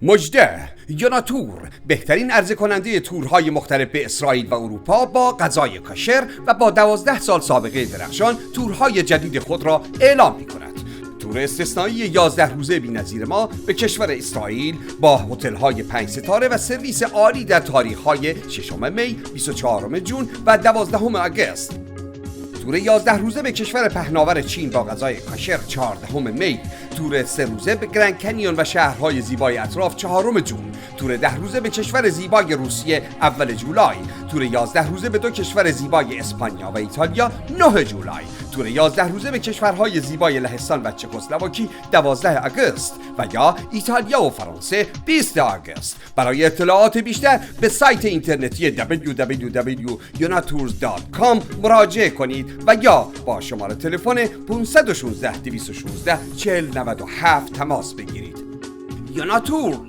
مژده، یوناتور بهترین عرضه کننده تورهای مختلف به اسرائیل و اروپا با غذای کاشر و با 12 سال سابقه درخشان تورهای جدید خود را اعلام می کند. تور استثنایی 11 روزه بی‌نظیر ما به کشور اسرائیل با هتل‌های 5 ستاره و سرویس عالی در تاریخ‌های 6 می، 24 جون و 12 آگوست. تور 11 روزه به کشور پهناور چین با غذای کاشر 14 می، تور 3 روزه به گرند کنیون و شهرهای زیبای اطراف 4 جون، تور 10 روزه به کشور زیبای روسیه اول جولای، تور 11 روزه به 2 کشور زیبای اسپانیا و ایتالیا 9 جولای، تور 11 روزه به کشورهای زیبای لهستان و چکسلواکی 12 آگوست و یا ایتالیا و فرانسه 20 آگوست. برای اطلاعات بیشتر به سایت اینترنتی www.yonatours.com مراجعه کنید و یا با شماره تلفن 516 216 4097 تماس بگیرید. یوناتور